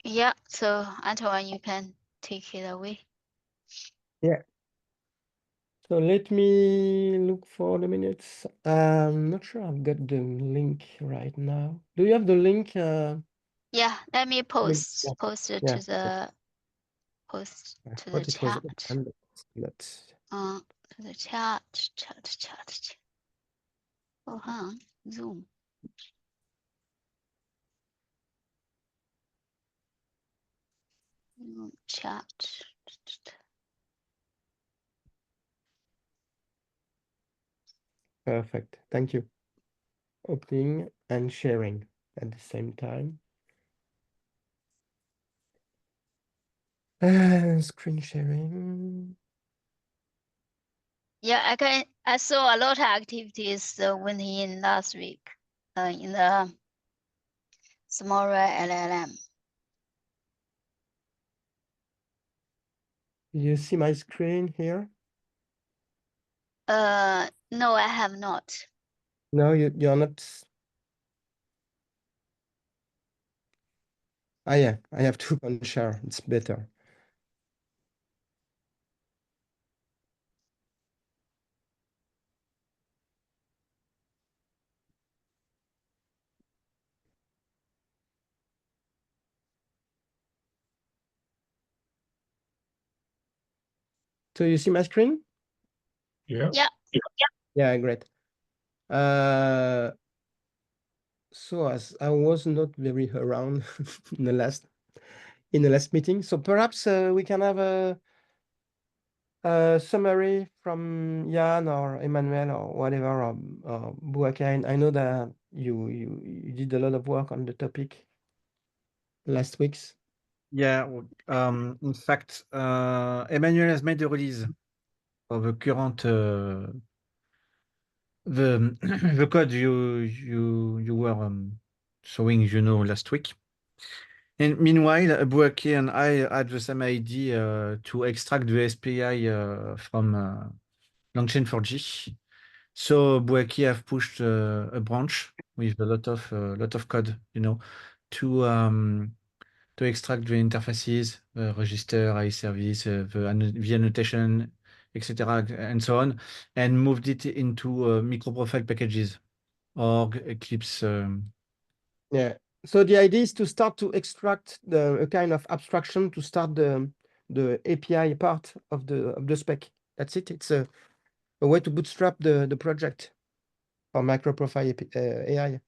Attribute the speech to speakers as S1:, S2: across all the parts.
S1: Yeah, so Antoine, you can take it away.
S2: Yeah. So let me look for the minutes. I'm not sure I've got the link right now. Do you have the link?
S1: Yeah, let me
S2: Yeah.
S1: post it
S2: Yeah.
S1: to the
S2: I
S1: to the
S2: thought it was
S1: chat.
S2: open, but it's not.
S1: To the chat. Oh, huh. Zoom. Chat.
S2: Perfect. Thank you. Opening and sharing at the same time. Screen sharing.
S1: Yeah, I saw a lot of activities went in last week in the smaller LLM.
S2: You see my screen here?
S1: No, I have not.
S2: No, you're not. Ah, yeah, I have to unshare. It's better. So you see my screen?
S3: Yeah.
S1: Yeah.
S2: Yeah, great. So as I was not very around in the last meeting, so perhaps we can have a summary from Jan or Emmanuel or whatever, or Bouaké. I know that you did a lot of work on the topic last weeks.
S4: Yeah, in fact, Emmanuel has made the release of the current the the code you were showing, last week. And meanwhile, Bouaké and I had the same idea to extract the SPI from Langchain 4G. So Bouaké have pushed a branch with a lot of code, to extract the interfaces, register, IE service, the annotation, etc., and so on, and moved it into MicroProfile packages, org, Eclipse.
S2: Yeah. So the idea is to start to extract a kind of abstraction to start the API part of the spec. That's it. It's a way to bootstrap the project for MicroProfile AI.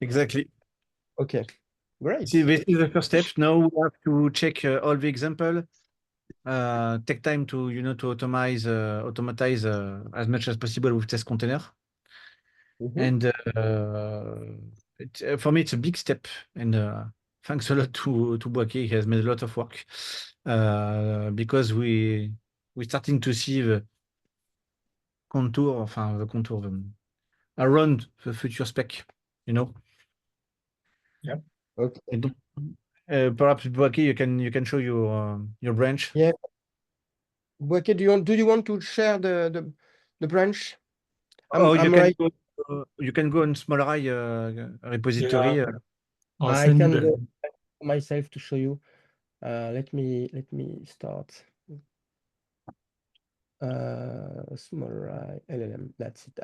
S4: Exactly.
S2: Okay, great.
S4: See, this is the first step. Now we have to check all the example. Take time to to automatize as much as possible with test container. And for me, it's a big step. And thanks a lot to Bouaké. He has made a lot of work because we're starting to see the contour, around the future spec,
S3: Yeah.
S2: Okay.
S4: And, perhaps Bouaké, you can show your branch.
S2: Yeah. Bouaké, do you want to share the branch?
S4: You can go on SmallRye repository.
S3: Yeah. I'll
S2: I
S3: send you
S2: can
S3: the.
S2: go myself to show you. Let me start. SmallRye LLM. That's it.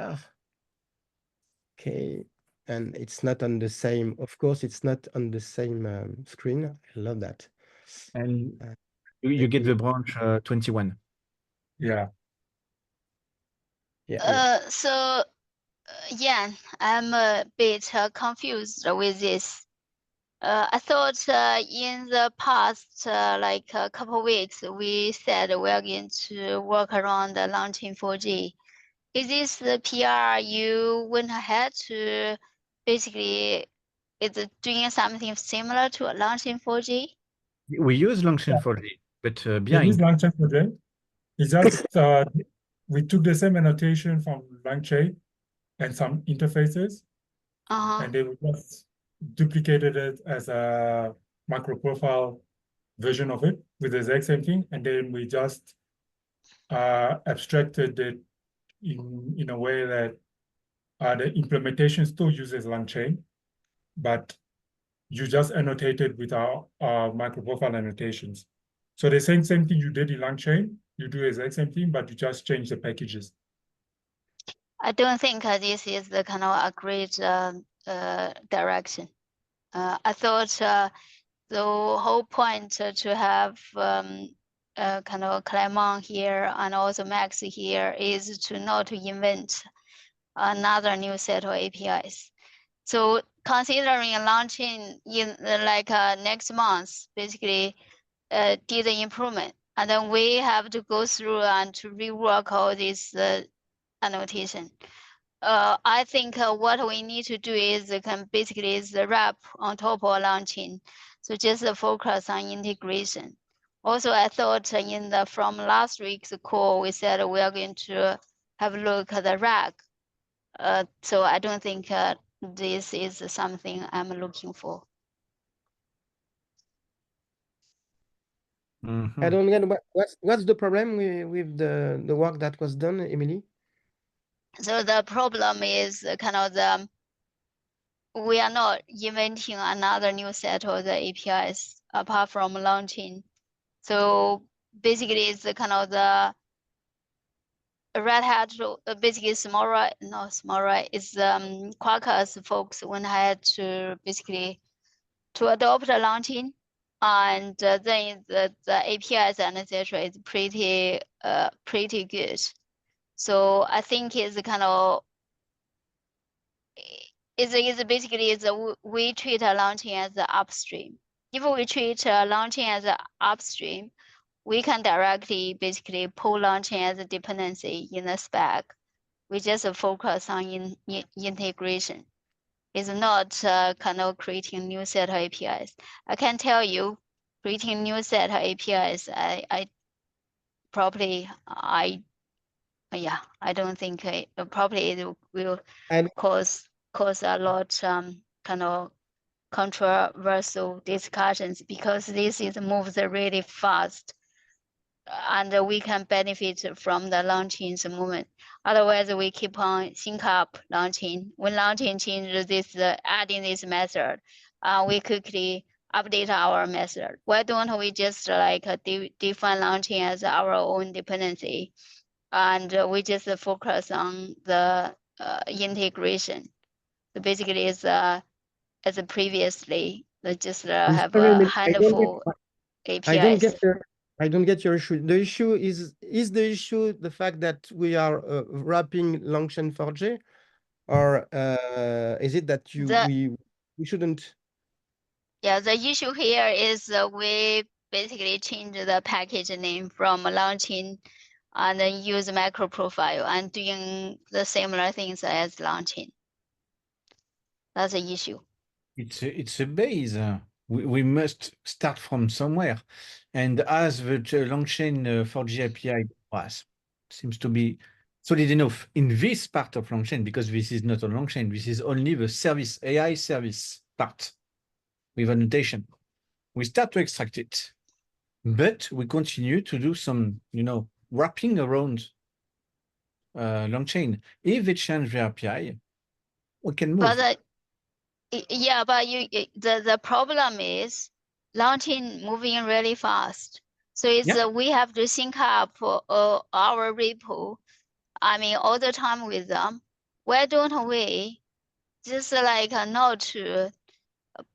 S2: Okay. And it's not on the same. Of course, it's not on the same screen. I love that.
S4: And you get the branch 21.
S3: Yeah.
S2: Yeah.
S1: So yeah, I'm a bit confused with this. I thought in the past, like a couple of weeks, we said we're going to work around the launching 4G. Is this the PR you went ahead to basically, is it doing something similar to launching 4G?
S4: We use Langchain 4G, but
S3: It is
S4: behind.
S3: Langchain project. It's just we took the same annotation from Langchain and some interfaces, and then we just duplicated it as a MicroProfile version of it with the exact same thing, and then we just abstracted it in a way that the implementation still uses Langchain, but you just annotate it with our MicroProfile annotations. So the same thing you did in LangChain, you do the exact same thing, but you just change the packages.
S1: I don't think this is the kind of a great direction. I thought the whole point to have kind of Clement here and also Max here is to not to invent another new set of APIs. So considering launching in like next month, basically did the improvement, and then we have to go through and to rework all this annotation. I think what we need to do is basically is the wrap on top of launching. So just focus on integration. Also, I thought from last week's call, we said we are going to have a look at the rack. So I don't think this is something I'm looking for.
S2: I don't get what's the problem with the work that was done, Emily?
S1: So the problem is kind of we are not inventing another new set of the APIs apart from launching. So basically, it's kind of the Red Hat, basically is Quarkus folks when I had to basically to adopt the launching, and then the APIs and etc. is pretty good. So I think it's kind of we treat launching as the upstream. If we treat launching as the upstream, we can directly basically pull launching as a dependency in the spec. We just focus on integration. It's not kind of creating new set of APIs. I can tell you, creating new set of APIs, I don't think it will cause a lot kind of controversial discussions, because this is moves really fast, and we can benefit from the launching's movement. Otherwise, we keep on sync up launching. When launching changes this, adding this method, we quickly update our method. Why don't we just like define launching as our own dependency, and we just focus on the integration? So basically, it's as previously, just have a handful APIs.
S2: I don't get your issue. The issue is the issue the fact that we are wrapping LangChain 4J, or is it that we shouldn't?
S1: Yeah, the issue here is we basically change the package name from launching and then use MicroProfile and doing the similar things as launching. That's the issue.
S4: It's a base. We must start from somewhere, and as the LangChain 4G API was seems to be solid enough in this part of LangChain, because this is not a LangChain. This is only the service AI service part with annotation. We start to extract it, but we continue to do some, wrapping around LangChain. If they change the API, we can move.
S1: But the problem is launching moving really fast. So it's we have to sync up our repo, all the time with them. Why don't we just like not to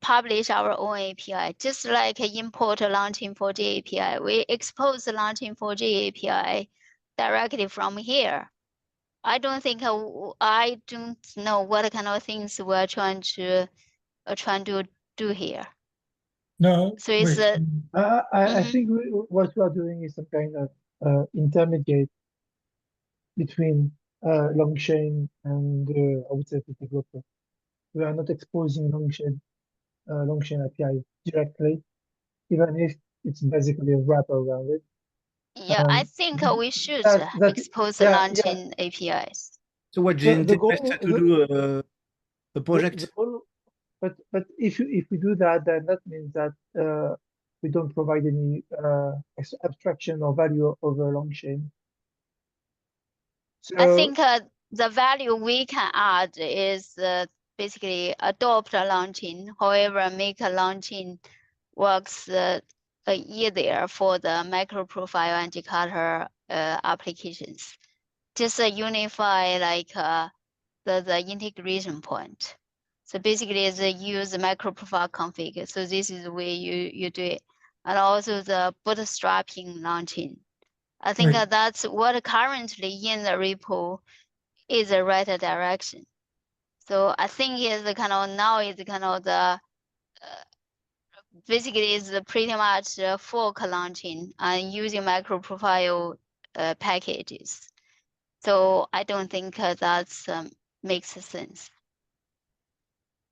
S1: publish our own API, just like import launching 4G API? We expose the launching 4G API directly from here. I don't know what kind of things we're trying to do here.
S3: No,
S1: so it's
S5: I think what we are doing is some kind of intermediate between LangChain and I would say the developer. We are not exposing LangChain API directly, even if it's basically a wrapper around it.
S1: Yeah, I think we should expose the launching APIs.
S4: So what the intent to do a project?
S5: But if we do that, then that means that we don't provide any abstraction or value over LangChain. So
S1: I think the value we can add is basically adopt a launching, however, make a launching works easier for the MicroProfile and Jakarta applications. Just unify like the integration point. So basically it's use the MicroProfile config. So this is the way you do it. And also the bootstrapping launching. I think
S3: Right.
S1: that's what currently in the repo is the right direction. So I think is kind of now is kind of the basically is pretty much fork launching and using MicroProfile packages. So I don't think that's makes sense.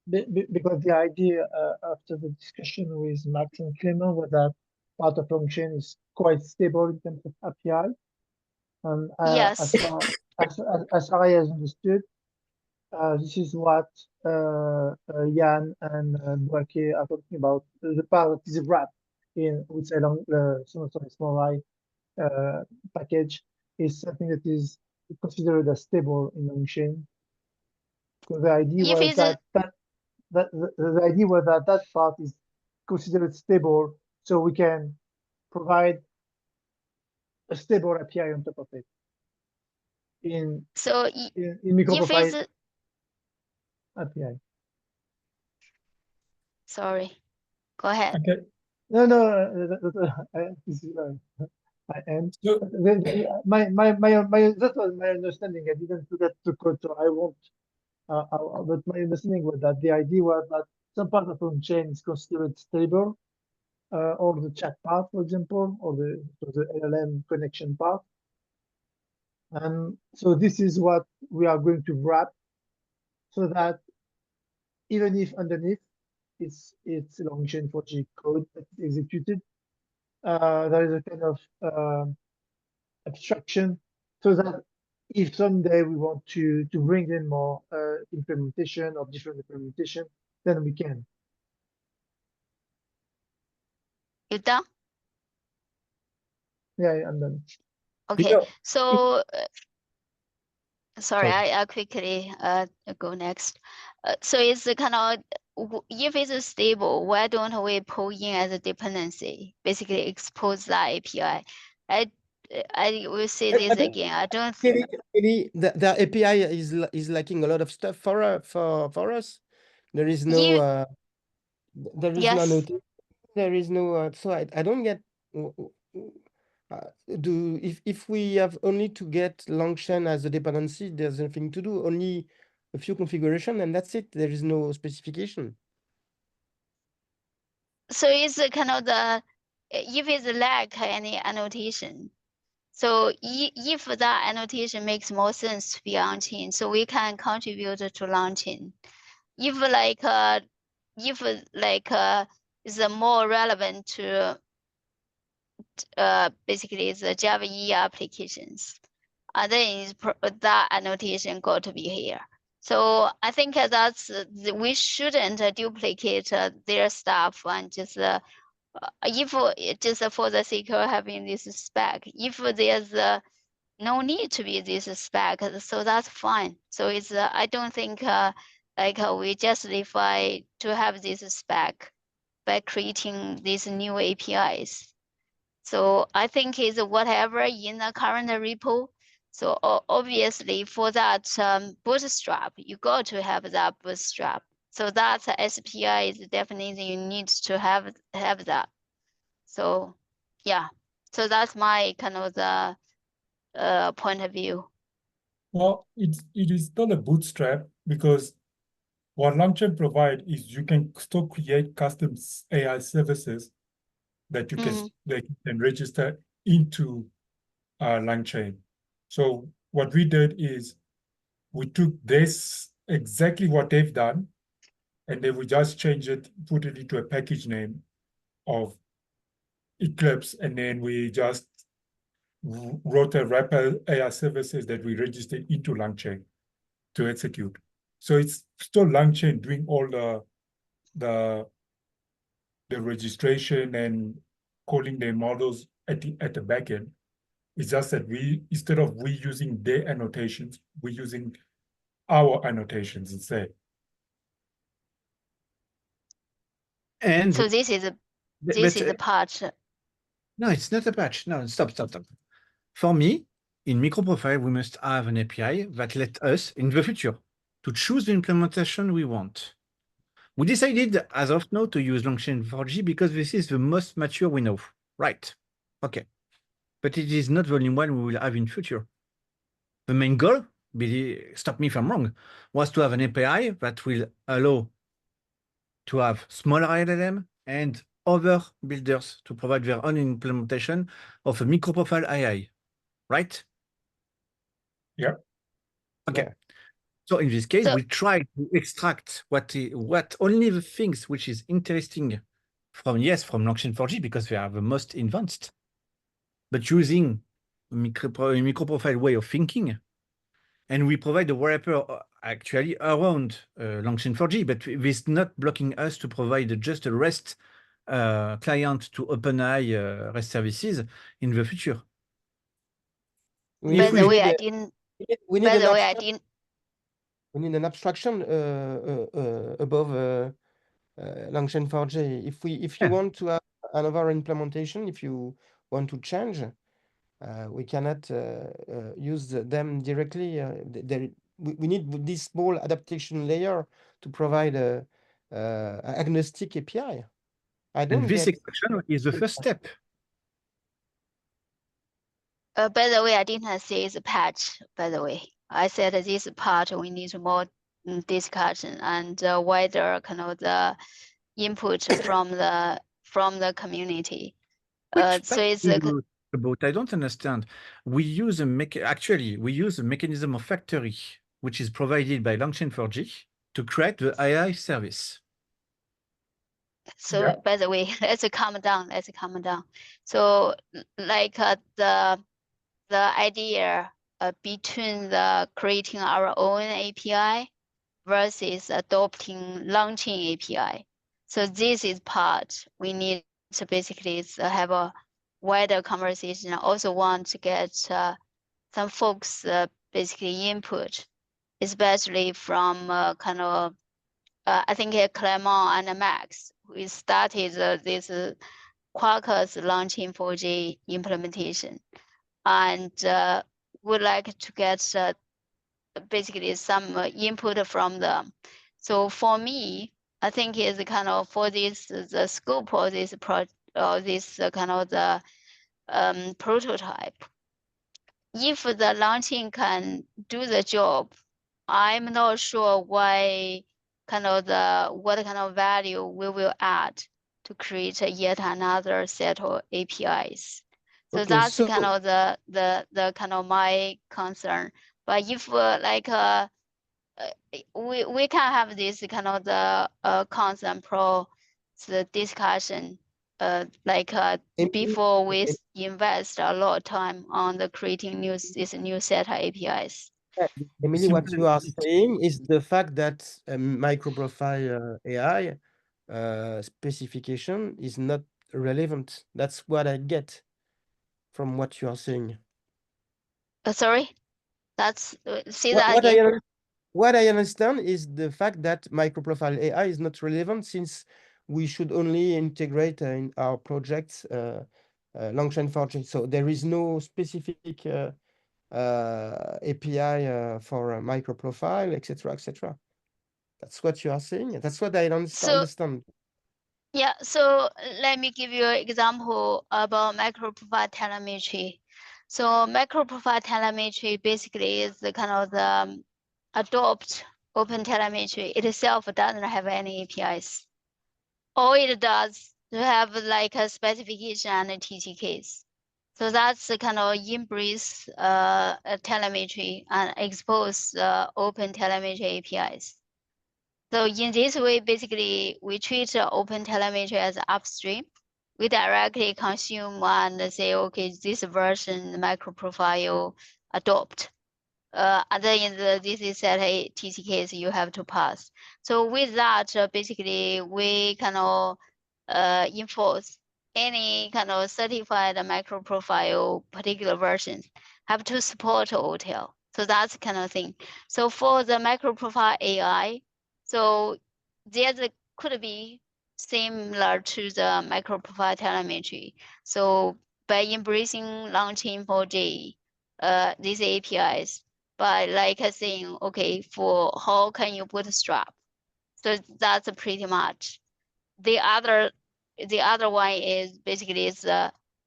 S5: Because the idea after the discussion with Max and Clement was that part of function is quite stable in terms of API. And
S1: Yes.
S5: as far as I has understood, this is what Jan and Boake are talking about. The part that is wrapped in, I would say, small package is something that is considered as stable in on-chain. Because the idea
S1: If
S5: was
S1: it's
S5: the idea was that part is considered stable, so we can provide a stable API on top of it. In
S1: so
S5: in
S1: if
S5: MicroProfile
S1: it's
S5: API.
S1: sorry, go ahead.
S3: Okay.
S5: No, this is I end.
S3: So
S5: That was my understanding. I didn't do that to code, so I won't. But my understanding was that the idea was that some part of on-chain is considered stable, or the chat part, for example, or the LLM connection part. And so this is what we are going to wrap, so that even if underneath it's long-chain 4G code that's executed, there is a kind of abstraction, so that if someday we want to bring in more implementation or different implementation, then we can.
S1: You done?
S5: Yeah, I'm done.
S1: Okay.
S2: know,
S1: So sorry,
S2: Sorry.
S1: I quickly go next. So it's the kind of if it's stable, why don't we pull in as a dependency? Basically expose that API. I will say
S2: I
S1: this
S2: think
S1: again. I don't.
S2: really the API is lacking a lot of stuff for us. There is no
S1: You
S2: there is no
S1: yes.
S2: notice. There is no so I don't get do if we have only to get Longchain as a dependency, there's nothing to do. Only a few configuration and that's it. There is no specification.
S1: So it's a kind of the if it's lack any annotation. So if that annotation makes more sense to be on-chain, so we can contribute to launching. If is more relevant to basically the Java EE applications, then is that annotation got to be here. So I think that's we shouldn't duplicate their stuff and just if just for the sake of having this spec, if there's no need to be this spec, so that's fine. So it's I don't think we justify to have this spec by creating these new APIs. So I think it's whatever in the current repo. So obviously for that bootstrap, you got to have that bootstrap. So that SPI is definitely you need to have that. So yeah, so that's my kind of the point of view.
S3: well, it is not a bootstrap, because what Longchain provide is you can still create custom AI services that you can register into Longchain. So what we did is we took this exactly what they've done, and then we just changed it, put it into a package name of Eclipse, and then we just wrote a wrapper AI services that we registered into Longchain to execute. So it's still Longchain doing all the registration and calling their models at the back end. It's just that instead of we using their annotations, we're using our annotations instead.
S4: And
S1: so this is a part.
S4: No, it's not a patch. No, stop. For me, in MicroProfile, we must have an API that let us, in the future, to choose the implementation we want. We decided, as of now, to use Longchain 4G because this is the most mature we know. Right. Okay. But it is not the only one we will have in future. The main goal, stop me if I'm wrong, was to have an API that will allow to have smaller LLM and other builders to provide their own implementation of a MicroProfile AI, right?
S3: Yeah.
S4: Okay.
S2: Yeah.
S4: So in this case,
S1: So-
S4: we try to extract what only the things which is interesting from Longchain 4G because they are the most advanced, but using a MicroProfile way of thinking. And we provide a wrapper actually around Longchain 4G, but this not blocking us to provide just a REST client to OpenAI REST services in the future.
S1: By the way, I didn't.
S2: We need
S1: By
S2: an
S1: the way, I
S2: abstract-
S1: didn't.
S2: We need an abstraction above Longchain 4J. If you
S4: Yeah.
S2: want to have another implementation, if you want to change, we cannot use them directly. We need this small adaptation layer to provide a agnostic API. I don't
S4: And this
S2: get.
S4: extraction is the first step.
S1: By the way, I didn't say it's a patch. By the way, I said this part we need more discussion and wider kind of the input from the community.
S4: Which
S1: So
S4: part
S1: it's
S4: do you about? I don't understand. We use we use a mechanism of factory which is provided by Longchain 4G to create the AI service.
S1: so.
S3: Yeah.
S1: By the way, let's calm down. So like the idea between the creating our own API versus adopting launching API. So this is part we need to basically have a wider conversation. I also want to get some folks basically input, especially from kind of I think Clement and Max. We started this Quarkus launching 4G implementation, and would like to get basically some input from them. So for me, I think is kind of for this the scope of this this kind of the prototype. If the launching can do the job, I'm not sure why kind of what kind of value we will add to create yet another set of APIs. So
S2: Okay,
S1: that's
S2: so-
S1: kind of the kind of my concern. But if we can have this kind of the cons and pros the discussion like
S2: Emily-
S1: before we invest a lot of time on the creating this new set of APIs.
S2: Emily, what you are
S4: Simply-
S2: saying is the fact that MicroProfile AI specification is not relevant. That's what I get from what you are saying.
S1: Sorry, that's say that
S2: What
S1: again.
S2: what I understand is the fact that MicroProfile AI is not relevant since we should only integrate in our projects Longchain 4G. So there is no specific API for MicroProfile, etc., etc. That's what you are saying. That's what I understand.
S1: Yeah, so let me give you an example about MicroProfile telemetry. So MicroProfile telemetry basically is the kind of the adopt open telemetry. It itself doesn't have any APIs. All it does to have like a specification and a TTKs. So that's the kind of embrace telemetry and expose open telemetry APIs. So in this way, basically, we treat open telemetry as upstream. We directly consume and say, okay, this version MicroProfile adopt. And then in the this set TCKs you have to pass. So with that, basically, we kind of enforce any kind of certified MicroProfile particular versions have to support OTel. So that's the kind of thing. So for the MicroProfile AI, so there could be similar to the MicroProfile telemetry. So by embracing launching 4G, these APIs, by like saying, okay, for how can you bootstrap? So that's pretty much. The other one is basically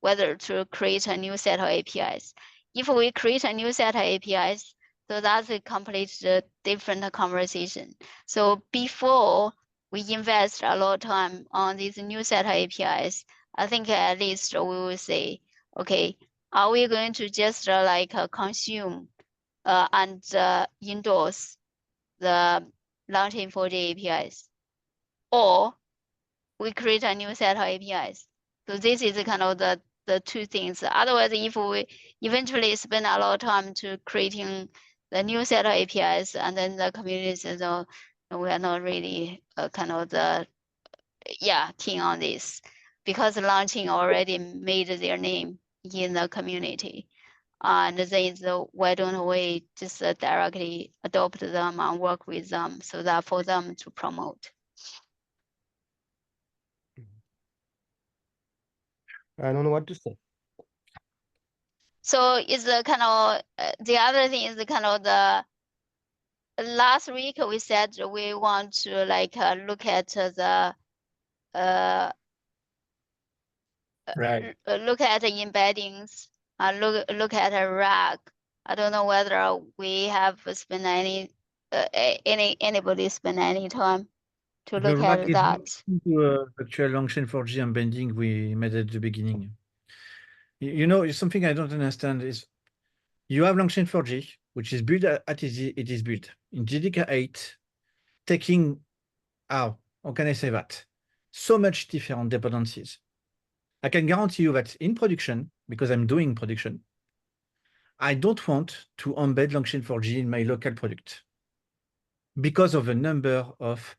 S1: whether to create a new set of APIs. If we create a new set of APIs, so that's a completely different conversation. So before we invest a lot of time on these new set of APIs, I think at least we will say, okay, are we going to just consume and endorse the launching 4G APIs, or we create a new set of APIs? So this is kind of the two things. Otherwise, if we eventually spend a lot of time to creating the new set of APIs, and then the community says, oh, we are not really keen on this, because launching already made their name in the community. And then why don't we just directly adopt them and work with them so that for them to promote?
S2: I don't know what to say.
S1: So it's the kind of the other thing is the kind of the last week we said we want to look at the
S3: Right.
S1: look at the embeddings, look at a RAG. I don't know whether we have spent anybody spend any time to
S4: The
S1: look
S4: RAG
S1: at
S4: is
S1: that.
S4: to actual Longchain 4G embedding we made at the beginning. You know, something I don't understand is you have Longchain 4G, which is built at it is built in JDK 8, taking how can I say that? So much different dependencies. I can guarantee you that in production, because I'm doing production, I don't want to embed Longchain 4G in my local product because of the number of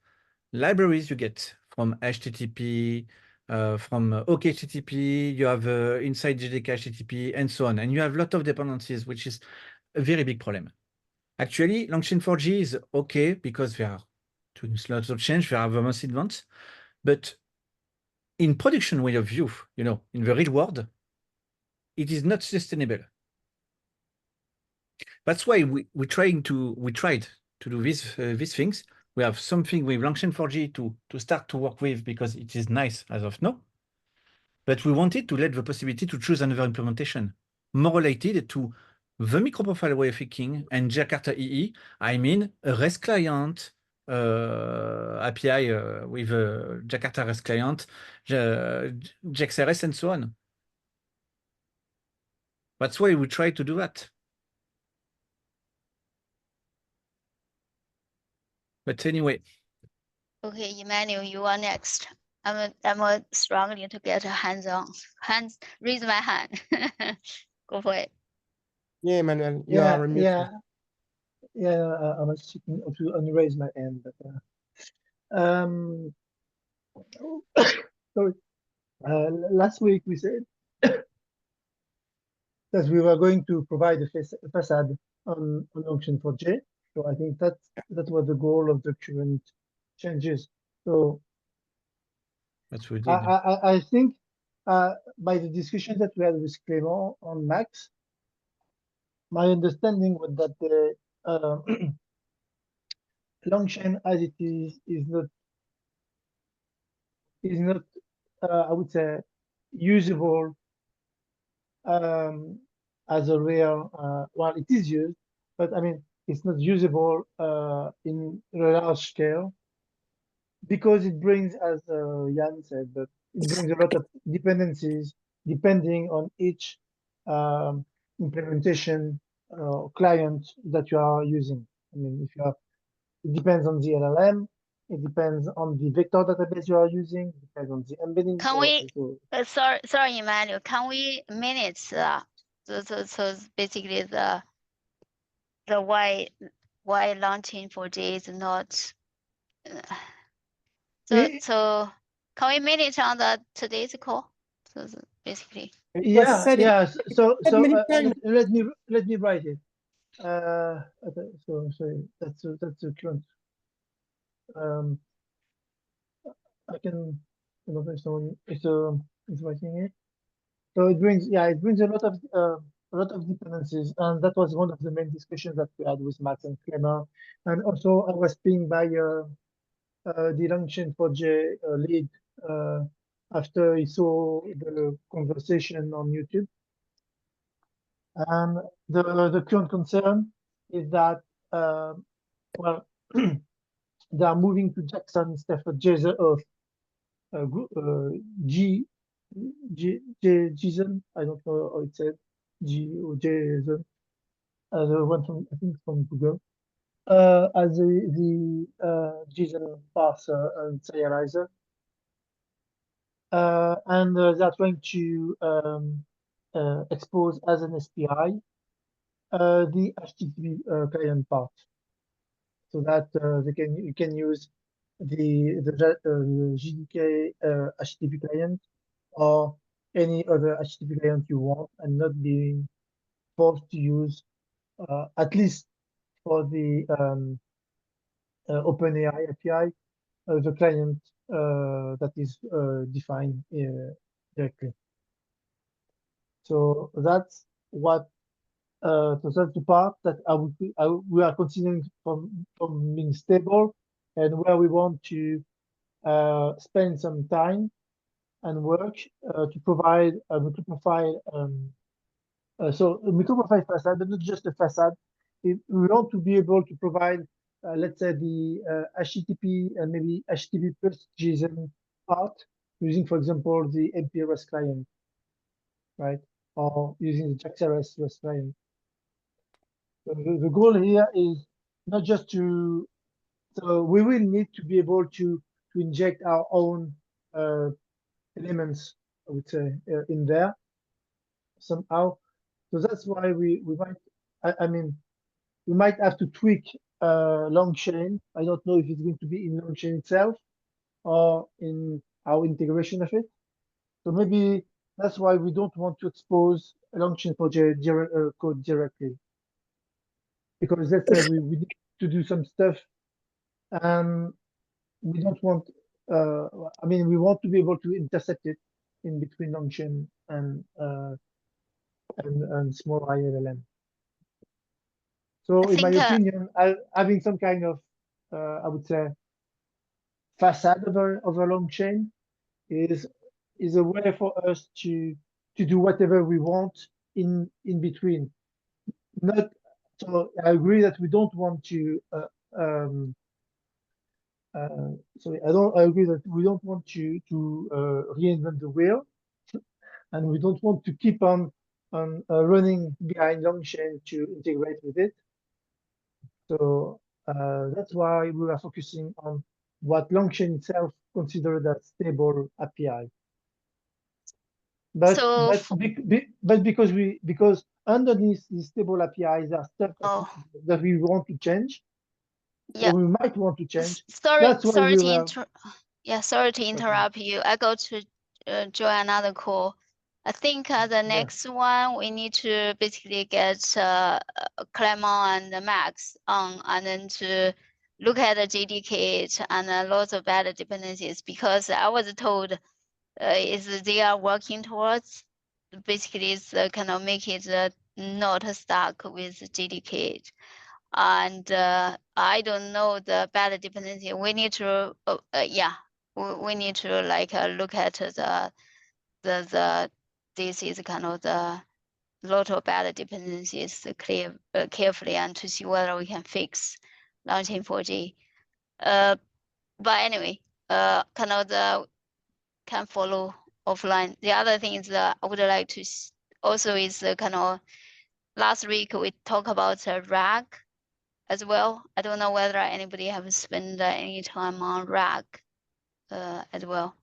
S4: libraries you get from HTTP, from OKHTTP, you have inside JDK HTTP, and so on. And you have a lot of dependencies, which is a very big problem. Actually, Longchain 4G is okay because they are doing lots of change, they are the most advanced. But in production way of view, you know, in the real world, it is not sustainable. That's why we tried to do these things. We have something with Longchain 4G to start to work with because it is nice as of now. But we wanted to let the possibility to choose another implementation more related to the MicroProfile way of thinking and Jakarta EE. I mean, a REST client, API with a Jakarta REST client, JXRS, and so on. That's why we try to do that. But anyway.
S1: Okay, Emmanuel, you are next. I'm struggling to get raise my hand. Go for it.
S2: Yeah, Emmanuel, you are muted.
S5: I was checking to unraise my hand, but sorry. Last week we said that we were going to provide a facade on Longchain 4G. So I think that was the goal of the current changes. So
S4: that's what we did.
S5: I think by the discussion that we had with Clément on Max, my understanding was that the Longchain as it is not I would say usable as a real well, it is used, but I mean it's not usable in a large scale because it brings, as Jan said, but it brings a lot of dependencies depending on each implementation client that you are using. I mean, if you have, it depends on the LLM, it depends on the vector database you are using, it depends on the embedding.
S1: Can we? Sorry, Emmanuel. Can we minutes? So basically the why launching 4G is not. So can we minute on today's call? So basically.
S5: Yeah. So
S2: let
S5: me write it. So sorry, that's the current. I don't know if someone is writing it. So it brings a lot of dependencies, and that was one of the main discussions that we had with Max and Clément. And also, I was pinged by the Langchain4j lead after he saw the conversation on YouTube. And the current concern is that well, they are moving to Jackson instead of JSON of JSON. I don't know how it said G or JSON. The one from I think from Google. As the JSON parser and serializer. And they're trying to expose as an SPI the HTTP client part, so that you can use the JDK HTTP client or any other HTTP client you want, and not being forced to use at least for the OpenAI API the client that is defined directly. So that's what. So that's the part that we are considering from being stable, and where we want to spend some time and work to provide a MicroProfile. So a MicroProfile facade, but not just a facade. We want to be able to provide, let's say, the HTTP and maybe HTTP plus JSON part using, for example, the MPRS client, right? Or using the JAX-RS REST client. The goal here is not just to, so we will need to be able to inject our own elements, I would say, in there somehow. So that's why we might, I mean, we might have to tweak Longchain. I don't know if it's going to be in Longchain itself or in our integration of it. So maybe that's why we don't want to expose Longchain4j code directly. Because let's say we need to do some stuff, and we don't want, I mean, we want to be able to intercept it in between Longchain and small ILLM. So in my opinion, having some kind of, I would say, facade over Longchain is a way for us to do whatever we want in between. Not so I agree that we don't want to I agree that we don't want to reinvent the wheel, and we don't want to keep on running behind Longchain to integrate with it. So that's why we are focusing on what Longchain itself considered as stable API. But
S1: So
S5: because underneath these stable APIs there are stuff that we want to change,
S1: yeah,
S5: or we might want to change.
S1: Sorry
S5: That's why
S1: to
S5: Okay.
S1: interrupt you. I got to join another call. I think the next one we need to basically get Clément and Max on, and then to look at the JDK and lots of bad dependencies, because I was told is they are working towards basically is kind of make it not stuck with JDK. And I don't know the bad dependency. We need to we need to like look at the this is kind of the lot of bad dependencies carefully, and to see whether we can fix Longchain4j. But anyway, kind of the can follow offline. The other thing is that I would like to also is kind of last week we talked about RAG as well. I don't know whether anybody have spent any time on RAG as well.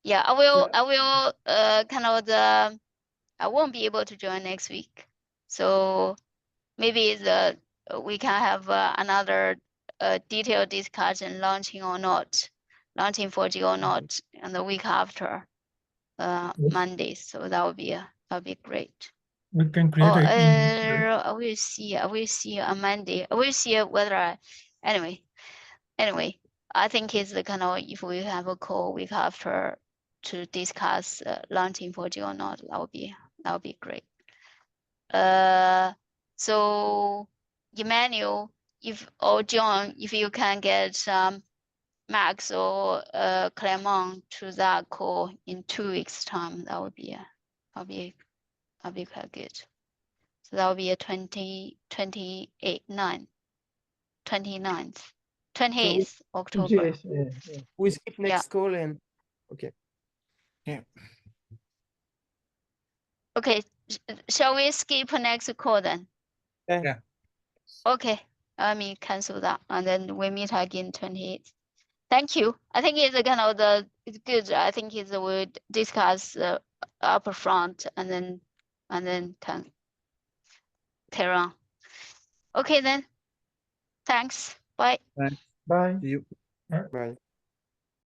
S1: Yeah, I will kind of I won't be able to join next week. So maybe we can have another detailed discussion launching or not, Longchain4j or not, and the week after Monday. So that would be great.
S3: We can create
S1: I will see on Monday. I will see whether anyway. I think it's the kind of, if we have a call week after to discuss launching 4G or not, that would be great. So Emmanuel, or John, if you can get Max or Clement to that call in 2 weeks time, that would be quite good. So that will be a 28th October.
S5: Yes, yeah.
S2: We skip next
S1: Yeah.
S2: call and okay.
S4: Yeah.
S1: Okay, shall we skip next call then?
S4: Yeah.
S1: Okay, let me cancel that, and then we meet again 28th. Thank you. I think it's kind of it's good. I think it's we discuss upper front and then can carry on. Okay then. Thanks. Bye.
S4: Thanks.
S5: Bye.
S4: See you.
S2: Bye.